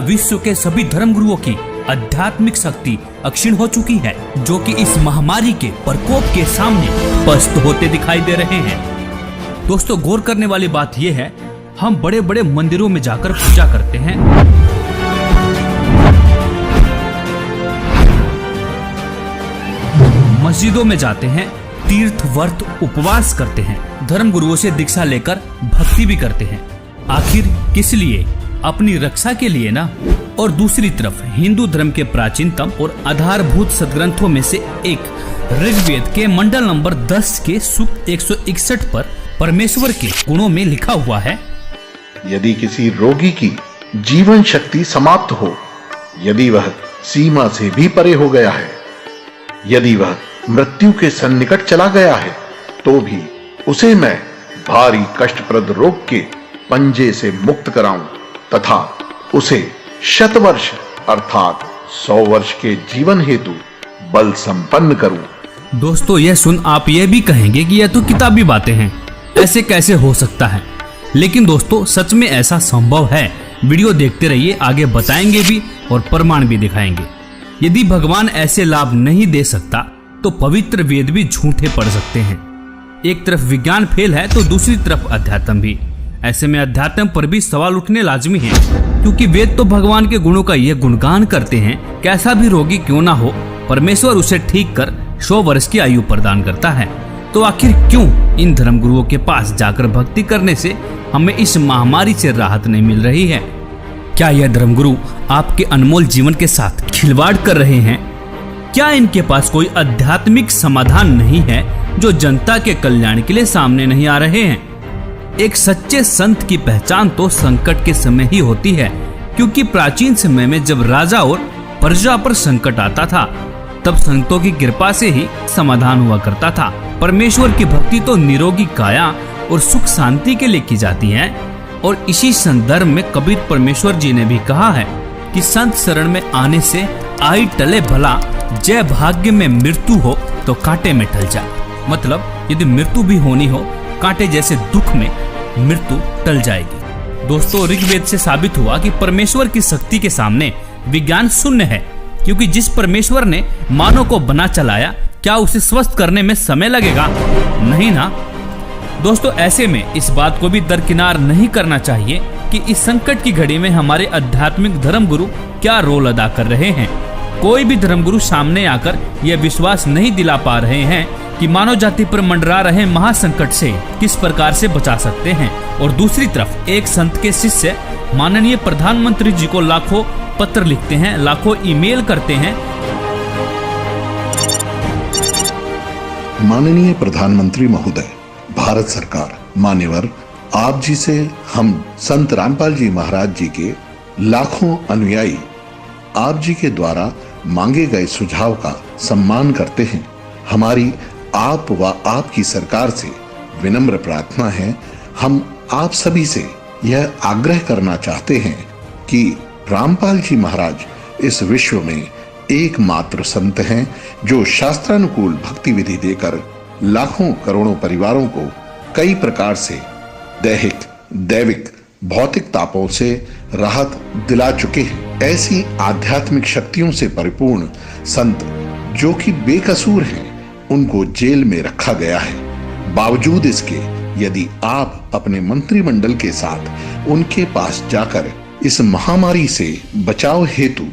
विश्व के सभी धर्मगुरुओं की आध्यात्मिक शक्ति अक्षीण हो चुकी है, जो कि इस महामारी के प्रकोप के सामने पस्त होते दिखाई दे रहे हैं। दोस्तों, गौर करने वाली बात यह है, हम बड़े बड़े मंदिरों में जाकर पूजा करते हैं, मस्जिदों में जाते हैं, तीर्थ व्रत उपवास करते हैं, धर्म गुरुओं से दीक्षा लेकर भक्ति भी करते हैं। आखिर किस लिए? अपनी रक्षा के लिए ना। और दूसरी तरफ हिंदू धर्म के प्राचीनतम और आधारभूत सदग्रंथों में से एक ऋग्वेद के मंडल नंबर 10 के सूक्त 161 पर परमेश्वर के गुणों में लिखा हुआ है, यदि किसी रोगी की जीवन शक्ति समाप्त हो, यदि वह सीमा से भी परे हो गया है, यदि वह मृत्यु के सन्निकट चला गया है, तो भी उसे मैं भारी कष्टप्रद रोग के पंजे से मुक्त कराऊं तथा उसे शतवर्ष अर्थात 100 वर्ष के जीवन हेतु बल संपन्न करूं। दोस्तों, यह सुन आप यह भी कहेंगे कि यह तो किताबी बातें हैं, ऐसे कैसे हो सकता है? लेकिन दोस्तों, सच में ऐसा संभव है। वीडियो देखते रहिए, आगे बताएंगे भी और प्रमाण भी दिखाएंगे। यदि भगवान ऐसे लाभ नहीं दे सकता तो पवित्र वेद भी झूठे पड़ सकते हैं। एक तरफ विज्ञान फेल है तो दूसरी तरफ अध्यात्म भी। ऐसे में अध्यात्म पर भी सवाल उठने लाजमी है, क्योंकि वेद तो भगवान के गुणों का यह गुणगान करते हैं, कैसा भी रोगी क्यों ना हो, परमेश्वर उसे ठीक कर 100 वर्ष की आयु प्रदान करता है। तो आखिर क्यों इन धर्मगुरुओं के पास जाकर भक्ति करने से हमें इस महामारी से राहत नहीं मिल रही है? क्या यह धर्मगुरु आपके अनमोल जीवन के साथ खिलवाड़ कर रहे हैं? क्या इनके पास कोई आध्यात्मिक समाधान नहीं है जो जनता के कल्याण के लिए सामने नहीं आ रहे हैं? एक सच्चे संत की पहचान तो संकट के समय ही होती है, क्योंकि प्राचीन समय में जब राजा और प्रजा पर संकट आता था, तब संतों की कृपा से ही समाधान हुआ करता था। परमेश्वर की भक्ति तो निरोगी काया और सुख शांति के लिए की जाती है। और इसी संदर्भ में कबीर परमेश्वर जी ने भी कहा है कि संत शरण में आने से आई टले भला, जय भाग्य में मृत्यु हो तो कांटे में टल जाए। मतलब यदि मृत्यु भी होनी हो, कांटे जैसे दुख में मृत्यु टल जाएगी। दोस्तों, ऋग्वेद से साबित हुआ कि परमेश्वर की शक्ति के सामने विज्ञान शून्य है, क्योंकि जिस परमेश्वर ने मानव को बना चलाया, क्या उसे स्वस्थ करने में समय लगेगा? नहीं ना। दोस्तों, ऐसे में इस बात को भी दरकिनार नहीं करना चाहिए कि इस संकट की घड़ी में हमारे आध्यात्मिक धर्मगुरु क्या रोल अदा कर रहे हैं। कोई भी धर्मगुरु सामने आकर यह विश्वास नहीं दिला पा रहे हैं कि मानव जाति पर मंडरा रहे महासंकट से किस प्रकार से बचा सकते हैं। और दूसरी तरफ एक संत के शिष्य माननीय प्रधानमंत्री जी को लाखों पत्र लिखते हैं, लाखों ईमेल करते हैं। माननीय प्रधानमंत्री महोदय, भारत सरकार, मान्यवर, आप जी से हम संत रामपाल जी महाराज जी के लाखों अनुयायी आप जी के द्वारा मांगे गए सुझाव का सम्मान करते हैं। हमारी आप व आपकी सरकार से विनम्र प्रार्थना है, हम आप सभी से यह आग्रह करना चाहते हैं कि रामपाल जी महाराज इस विश्व में एकमात्र संत हैं जो शास्त्रानुकूल भक्ति विधि देकर लाखों करोड़ों परिवारों को कई प्रकार से दैहिक, दैविक, भौतिक तापों से राहत दिला चुके हैं। ऐसी आध्यात्मिक शक्तियों से परिपूर्ण संत जो कि बेकसूर हैं, उनको जेल में रखा गया है। बावजूद इसके यदि आप अपने मंत्रिमंडल के साथ उनके पास जाकर इस महामारी से बचाव हेतु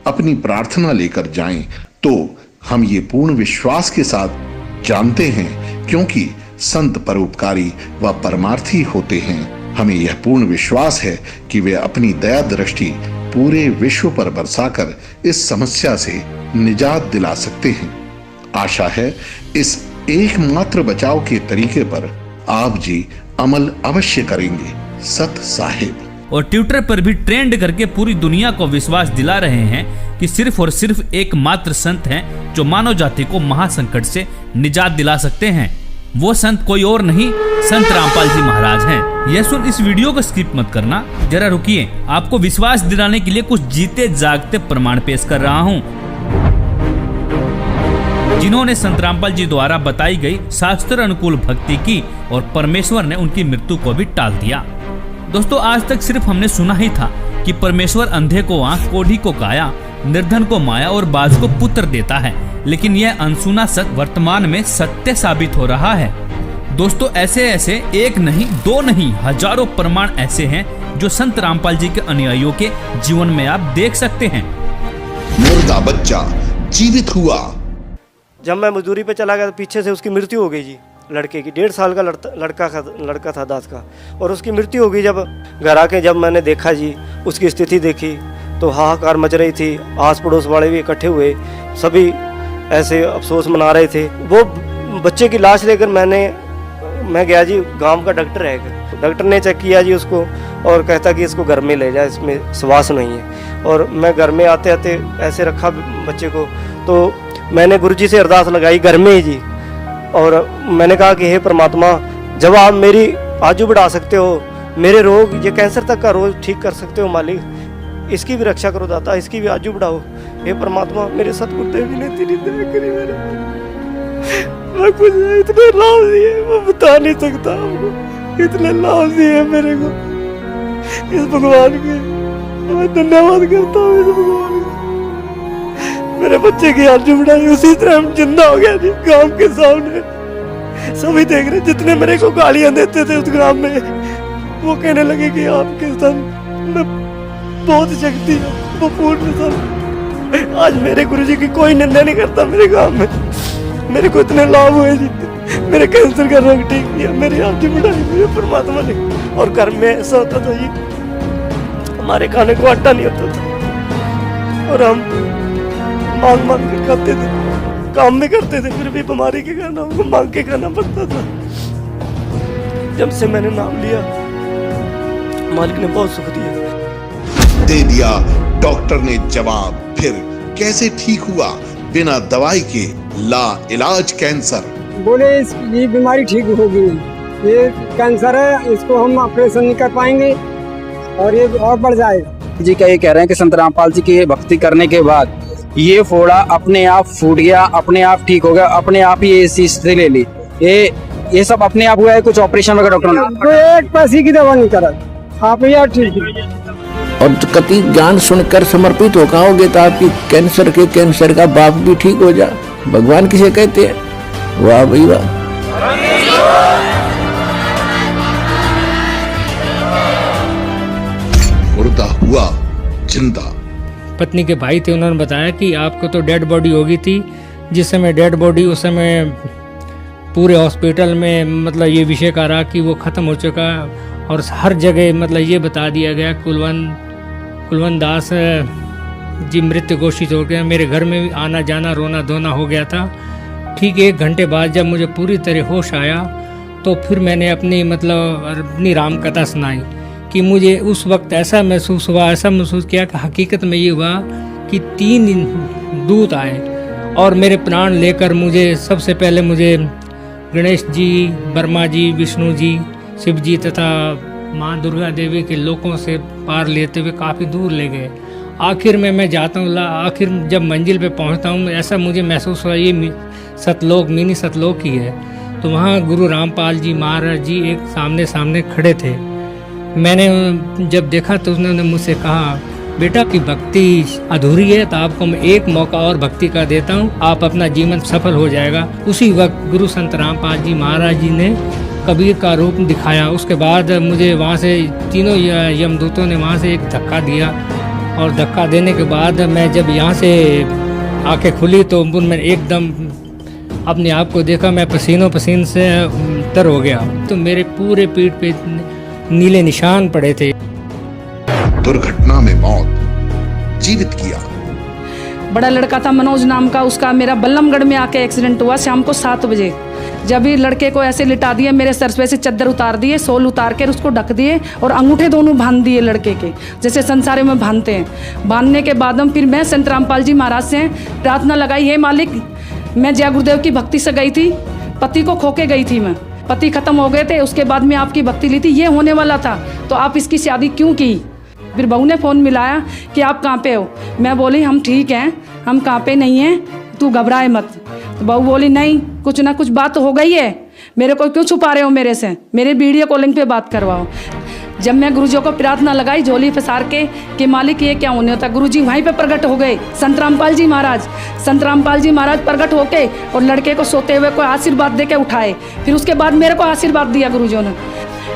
अपनी प्रार्थना लेकर जाएं, तो हम ये पूर्ण विश्वास के साथ जानते हैं, क्योंकि संत परोपकारी व परमार्थी होते हैं, हमें यह पूर्ण विश्वास है कि वे अपनी दया दृष्टि पूरे विश्व पर बरसाकर इस समस्या से निजात दिला सकते हैं। आशा है इस एकमात्र बचाव के तरीके पर आप जी अमल अवश्य करेंगे। सत साहिब। और ट्विटर पर भी ट्रेंड करके पूरी दुनिया को विश्वास दिला रहे हैं कि सिर्फ और सिर्फ एकमात्र संत हैं जो मानव जाति को महासंकट से निजात दिला सकते हैं। वो संत कोई और नहीं, संत रामपाल जी महाराज हैं। यह सुन इस वीडियो को स्किप मत करना, जरा रुकिए, आपको विश्वास दिलाने के लिए कुछ जीते जागते प्रमाण पेश कर रहा हूँ, जिन्होंने संत रामपाल जी द्वारा बताई गई शास्त्र अनुकूल भक्ति की और परमेश्वर ने उनकी मृत्यु को भी टाल दिया। दोस्तों, आज तक सिर्फ हमने सुना ही था कि परमेश्वर अंधे को आंख, कोढ़ी को काया, निर्धन को माया और बाज को पुत्र देता है, लेकिन यह अनसुना सत्य वर्तमान में सत्य साबित हो रहा है। दोस्तों ऐसे ऐसे एक नहीं, दो नहीं, हजारों प्रमाण ऐसे हैं जो संत रामपाल जी के अनुयायियों के जीवन में आप देख सकते हैं। मुर्दा बच्चा जीवित हुआ। जब मैं मजदूरी पे चला गया तो पीछे से उसकी मृत्यु हो गई जी, लड़के की। 1.5 साल का लड़का था दास का, और उसकी मृत्यु हो गई। जब घर आके जब मैंने देखा जी, उसकी स्थिति देखी तो हाहाकार मच रही थी। आस पड़ोस वाले भी इकट्ठे हुए, सभी ऐसे अफसोस मना रहे थे। वो बच्चे की लाश लेकर मैं गया जी, गांव का डॉक्टर है, डॉक्टर ने चेक किया जी उसको और कहता कि इसको घर में ले जाए, इसमें श्वास नहीं है। और मैं घर में आते आते ऐसे रखा बच्चे को, तो मैंने गुरुजी से अरदास लगाई घर में ही जी, और मैंने कहा कि हे परमात्मा, जब आप मेरी आयु बढ़ा सकते हो, मेरे रोग, ये कैंसर तक का रोग ठीक कर सकते हो मालिक, इसकी भी रक्षा करो दाता, इसकी भी आयु बढ़ाओ। हे परमात्मा, मेरे सतगुरुदेव जी ने तेरी दया करी, मैं कुछ इतने लाभ दिए मैं बता नहीं सकता आपको, इतने लाभ दिए मेरे को इस भगवान के, मैं धन्यवाद करता हूँ इस भगवान का। मेरे बच्चे की आयु बढ़ाई, उसी तरह हम जिंदा हो गया जी गांव के सामने, सभी देख रहे। जितने मेरे को गालियां देते थे उस ग्राम में, वो कहने लगे कि आपके संग में बहुत शक्ति है, वो पूर्ण संग। आज मेरे गुरुजी की कोई निंदा नहीं करता मेरे गांव में। मेरे को इतने लाभ हुए जी, मेरे कैंसर का रोग ठीक किया, मेरी आयु बढ़ाई मुझे परमात्मा ने। और घर में ऐसा होता था जी, हमारे खाने को आटा नहीं होता था और हम मांग मांग के खाते थे, काम भी करते थे, फिर भी बीमारी के कारण हमको मांग के खाना पड़ता था। जब से मैंने नाम लिया, मालिक ने बहुत सुख दिया। दे दिया डॉक्टर ने जवाब, फिर कैसे ठीक हुआ बिना दवाई के ला इलाज कैंसर? बोले ये बीमारी ठीक होगी, ये कैंसर है, इसको हम ऑपरेशन नहीं कर पाएंगे और ये और बढ़ जाएगा। जी क्या ये कह रहे हैं कि संत रामपाल जी की भक्ति करने के बाद ये फोड़ा अपने आप फूट गया, अपने आप ठीक हो गया, अपने आप ही इस चीज से ले ली, ये सब अपने आप हुआ है? कुछ ऑपरेशन वगैरह डॉक्टर ने? तो एक पैसे की दवा नहीं करा, आप यार ठीक है। और कति ज्ञान सुनकर समर्पित हो पाओगे तो आपकी कैंसर का बाप भी ठीक हो जा। भगवान किसे कहते हैं? वाह भाई वाह। मुर्दा हुआ जिंदा। पत्नी के भाई थे, उन्होंने बताया कि आपको तो डेड बॉडी हो गई थी। जिस समय डेड बॉडी, उस समय पूरे हॉस्पिटल में मतलब ये विषय का रहा कि वो ख़त्म हो चुका, और हर जगह मतलब ये बता दिया गया कुलवंत दास जी मृत्यु घोषित हो गया। मेरे घर में भी आना जाना, रोना धोना हो गया था। ठीक 1 घंटे बाद जब मुझे पूरी तरह होश आया तो फिर मैंने अपनी राम कथा सुनाई कि मुझे उस वक्त ऐसा महसूस किया कि हकीकत में ये हुआ कि 3 दूत आए और मेरे प्राण लेकर सबसे पहले मुझे गणेश जी, ब्रह्मा जी, विष्णु जी, शिव जी तथा माँ दुर्गा देवी के लोकों से पार लेते हुए काफ़ी दूर ले गए। आखिर में मैं जाता हूँ, आखिर जब मंजिल पे पहुँचता हूँ, ऐसा मुझे महसूस हुआ ये सतलोक, मिनी सतलोक ही है। तो वहाँ गुरु रामपाल जी महाराज जी एक सामने खड़े थे। मैंने जब देखा तो उन्होंने मुझसे कहा, बेटा की भक्ति अधूरी है तो आपको मैं एक मौका और भक्ति का देता हूँ, आप अपना जीवन सफल हो जाएगा। उसी वक्त गुरु संत रामपाल जी महाराज जी ने कबीर का रूप दिखाया। उसके बाद मुझे वहाँ से तीनों यमदूतों ने वहाँ से एक धक्का दिया, और धक्का देने के बाद मैं जब यहाँ से आंखें खुली तो मैंने एकदम अपने आप को देखा, मैं पसीन से तर हो गया। तो मेरे पूरे पीठ पे नीले निशान पड़े थे। दुर्घटना में मौत, जीवित किया। बड़ा लड़का था मनोज नाम का, उसका मेरा बल्लमगढ़ में आके एक्सीडेंट हुआ शाम को 7 बजे। जब ही लड़के को ऐसे लिटा दिए, मेरे सर पे से चद्दर उतार दिए, सोल उतार कर उसको ढक दिए और अंगूठे दोनों बांध दिए लड़के के, जैसे संसारे में बांधते हैं। बांधने के बाद फिर मैं संत रामपाल जी महाराज से प्रार्थना लगाई, हे मालिक, मैं जय गुरुदेव की भक्ति से गई थी, पति को खो के गई थी मैं, पति खत्म हो गए थे, उसके बाद में आपकी भक्ति ली थी, ये होने वाला था, तो आप इसकी शादी क्यों की? फिर बहू ने फ़ोन मिलाया कि आप कहाँ पे हो? मैं बोली हम ठीक हैं, हम कहाँ पे नहीं हैं, तू घबराए मत। तो बहू बोली नहीं, कुछ ना कुछ बात हो गई है, मेरे को क्यों छुपा रहे हो मेरे से, मेरे वीडियो कॉलिंग पे बात करवाओ। जब मैं गुरुजी को प्रार्थना लगाई झोली फसार के कि मालिक ये क्या होने होता, गुरुजी वहीं पे प्रकट हो गए। संत रामपाल जी महाराज प्रकट होके और लड़के को सोते हुए को आशीर्वाद दे के उठाए। फिर उसके बाद मेरे को आशीर्वाद दिया गुरुजियों ने।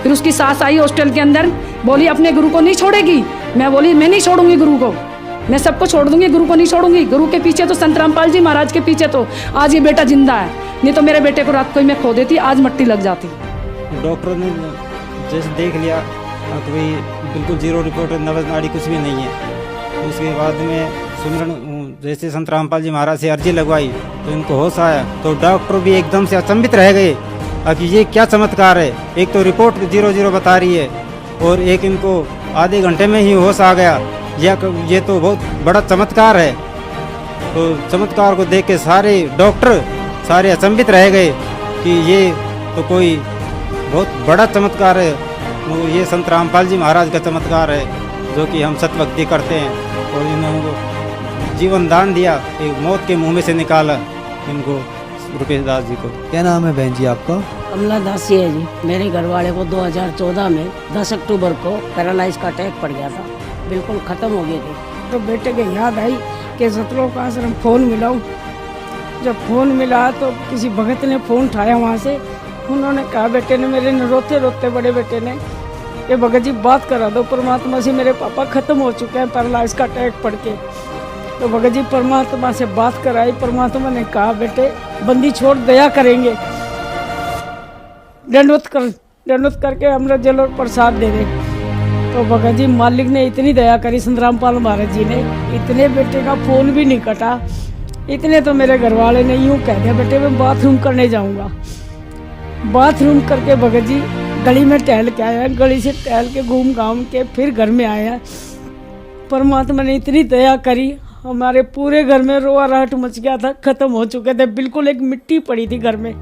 फिर उसकी सास आई हॉस्टल के अंदर, बोली अपने गुरु को नहीं छोड़ेगी। मैं बोली मैं नहीं छोड़ूंगी गुरु को, मैं सबको छोड़ दूंगी, गुरु को नहीं छोड़ूंगी। गुरु के पीछे तो संत रामपाल जी महाराज के पीछे तो आज ये बेटा जिंदा है, नहीं तो मेरे बेटे को रात को ही मैं खो देती, आज मट्टी लग जाती। डॉक्टरों ने जैसे देख लिया तो भाई बिल्कुल जीरो रिपोर्ट है, नवज नाड़ी कुछ भी नहीं है। उसके बाद में सुमरन जैसे संत रामपाल जी महाराज से अर्जी लगवाई तो इनको होश आया, तो डॉक्टर भी एकदम से अचंभित रह गए अब ये क्या चमत्कार है। एक तो रिपोर्ट 0-0 बता रही है और एक इनको आधे घंटे में ही होश आ गया, ये तो बहुत बड़ा चमत्कार है। तो चमत्कार को देख के सारे डॉक्टर सारे अचंभित रह गए कि ये तो कोई बहुत बड़ा चमत्कार है, वो ये संत रामपाल जी महाराज का चमत्कार है जो कि हम सतभक्ति करते हैं। और इन्होंने जीवन दान दिया, एक मौत के मुंह में से निकाला इनको, रुपेश दास जी को। क्या नाम है बहन जी आपका? कमला दासी है जी। मेरे घर वाले को 2014 में 10 अक्टूबर को पैरालाइज का अटैक पड़ गया था, बिल्कुल ख़त्म हो गए थे। तो बेटे के याद आई कि सतलोक आश्रम फ़ोन मिलाऊं। जब फ़ोन मिला तो किसी भगत ने फ़ोन उठाया वहाँ से, उन्होंने कहा बेटे ने मेरे ने रोते रोते बड़े बेटे ने कि भगत जी बात करा दो परमात्मा से, मेरे पापा ख़त्म हो चुके हैं पैरालाइज का अटैक पड़ के। तो भगत जी परमात्मा से बात कराई, परमात्मा ने कहा बेटे बंदी छोड़ दया करेंगे, दंडवत करके अमृत जल और प्रसाद दे दे। तो भगत जी मालिक ने इतनी दया करी, संत रामपाल महाराज जी ने, इतने बेटे का फ़ोन भी नहीं कटा। इतने तो मेरे घर वाले ने यूँ कह दिया बेटे मैं बाथरूम करने जाऊँगा। बाथरूम करके भगत जी गली में टहल के आया, गली से टहल के घूम घाम के फिर घर में आया। परमात्मा ने इतनी दया करी, हमारे पूरे घर में रोआ राहट मच गया था, ख़त्म हो चुके थे, बिल्कुल एक मिट्टी पड़ी थी घर में।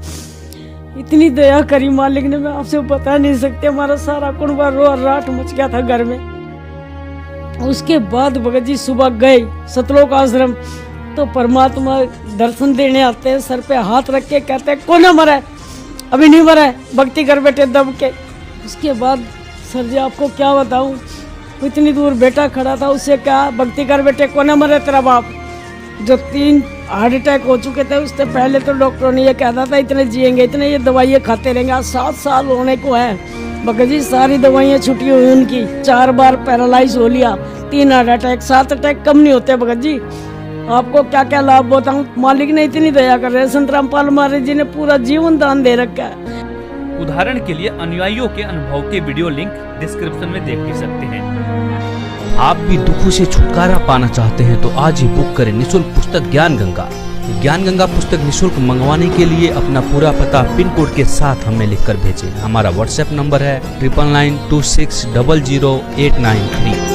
इतनी दया करी मालिक ने, मैं आपसे बता नहीं सकते, हमारा सारा कुनबा रोआ राहट मच गया था घर में। उसके बाद भगत जी सुबह गए सतलोक आश्रम, तो परमात्मा दर्शन देने आते हैं, सर पे हाथ रख के कहते हैं कौन मरा है? अभी नहीं मरा है, भक्ति कर बेटे दब के। उसके बाद सर जी आपको क्या बताऊं, इतनी दूर बेटा खड़ा था, उससे क्या भक्ति कर बेटे कौन मरा तेरा बाप। जो 3 हार्ट अटैक हो चुके थे उससे पहले तो डॉक्टरों ने ये कहता था इतने जिएंगे, इतने ये दवाइयाँ खाते रहेंगे। आज 7 साल होने को है भगत जी, सारी दवाइयाँ छुट्टी हुई उनकी, 4 बार पैरालाइज हो लिया, 3 हार्ट अटैक, 7 अटैक कम नहीं होते भगत जी। आपको क्या क्या लाभ बताऊं, मालिक ने इतनी दया कर रहे हैं, संत रामपाल महाराज जी ने पूरा जीवन दान दे रखा है। उदाहरण के लिए अनुयायियों के अनुभव के वीडियो लिंक डिस्क्रिप्शन में देख ही सकते हैं। आप भी दुखों से छुटकारा पाना चाहते हैं तो आज ही बुक करें निःशुल्क पुस्तक ज्ञान गंगा। ज्ञान गंगा पुस्तक निःशुल्क मंगवाने के लिए अपना पूरा पता पिन कोड के साथ हमें लिखकर भेजें। हमारा व्हाट्सएप नंबर है 9992600893।